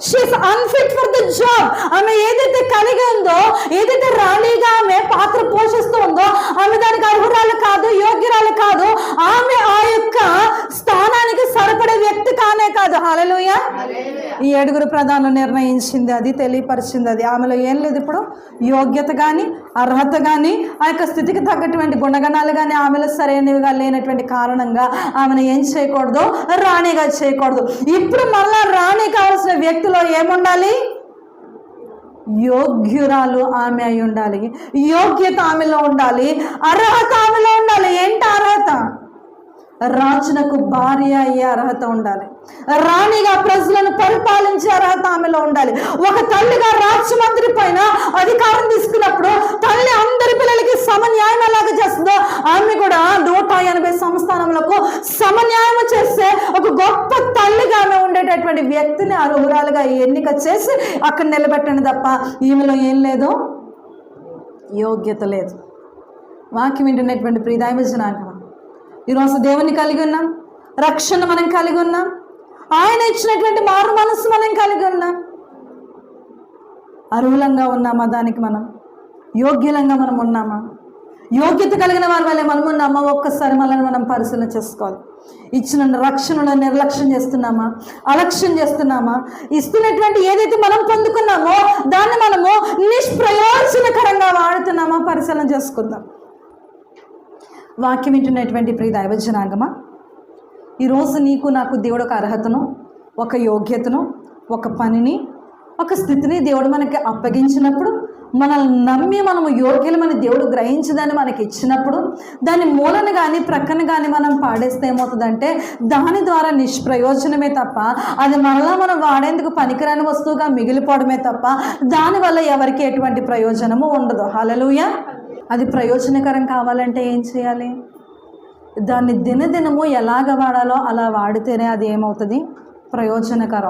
She is unfit for the job. ఆమె ఏదైతే కలిగి ఉందో, ఏదైతే రాణిగా ఆమె పాత్ర పోషిస్తూ ఉందో, ఆమె దానికి అర్హురాలు కాదు, యోగ్యురాలు కాదు. ఆమె ఆ యొక్క స్థానానికి సరిపడే వ్యక్తి కానే కాదు. హల్లెలూయా. ఈ 7 ప్రధానులు నిర్ణయించింది, అది తెలియపరిచింది. అది ఆమెలో ఏం లేదు ఇప్పుడు యోగ్యత కానీ, అర్హత కానీ, ఆ యొక్క స్థితికి తగ్గటువంటి గుణగణాలు కానీ ఆమెలో సరైనవిగా లేనటువంటి కారణంగా ఆమెను ఏం చేయకూడదు, రాణిగా చేయకూడదు. ఇప్పుడు మళ్ళా రాణి కావాల్సిన వ్యక్తిలో ఏముండాలి? యోగ్యురాలు ఆమె అయి ఉండాలి, యోగ్యత ఆమెలో ఉండాలి, అర్హత ఆమెలో ఉండాలి. ఏంటి అర్హత? రాజునకు భార్య అయ్యే అర్హత ఉండాలి, రాణిగా ప్రజలను పరిపాలించే అర్హత ఆమెలో ఉండాలి. ఒక తల్లిగా రాజమండ్రి పైన అధికారం తీసుకున్నప్పుడు తల్లి అందరి పిల్లలకి సమన్యాయం ఎలాగ చేస్తుందో ఆమె కూడా 180 సంస్థానములకు సమన్యాయం చేస్తే ఒక గొప్ప తల్లిగా ఆమె ఉండేటటువంటి వ్యక్తిని అర్హురాలుగా ఎన్నిక చేసి అక్కడ నిలబెట్టండి తప్ప ఈమెలో ఏం లేదు, యోగ్యత లేదు. వాక్యం వింటున్నటువంటి ప్రియదైవ జనాంగమా, ఈరోజు దేవుని కలిగి ఉన్నాం, రక్షణ మనం కలిగి ఉన్నాం, ఆయన ఇచ్చినటువంటి మారు మనస్సు మనం కలిగి ఉన్నాం. అర్హులంగా ఉన్నామా? దానికి మనం యోగ్యులంగా మనం ఉన్నామా? యోగ్యత కలిగిన వారి వల్లే మనం ఉన్నామా? ఒక్కసారి మనల్ని మనం పరిశీలన చేసుకోవాలి. ఇచ్చిన రక్షణను నిర్లక్ష్యం చేస్తున్నామా, అలక్ష్యం చేస్తున్నామా? ఇస్తున్నటువంటి ఏదైతే మనం పొందుకున్నామో దాన్ని మనము నిష్ప్రయోజనకరంగా వాడుతున్నామా? పరిశీలన చేసుకుందాం. వాక్యం వింటున్నటువంటి ప్రియ దైవ జనాంగమా, ఈరోజు నీకు నాకు దేవుడు ఒక అర్హతను, ఒక యోగ్యతను, ఒక పనిని, ఒక స్థితిని దేవుడు మనకి అప్పగించినప్పుడు, మనల్ని నమ్మి మనము యోగ్యులమని దేవుడు గ్రహించదని మనకి ఇచ్చినప్పుడు దాని మూలను కానీ ప్రక్కన కానీ మనం పాడేస్తే ఏమవుతుందంటే దాని ద్వారా నిష్ప్రయోజనమే తప్ప అది మరలా మనం వాడేందుకు పనికిరాని వస్తువుగా మిగిలిపోవడమే తప్ప దానివల్ల ఎవరికి ఎటువంటి ప్రయోజనము ఉండదు. హల్లెలూయా. అది ప్రయోజనకరం కావాలంటే ఏం చేయాలి? దాన్ని దినదినము ఎలాగ వాడాలో అలా వాడితేనే అది ఏమవుతుంది, ప్రయోజనకరం.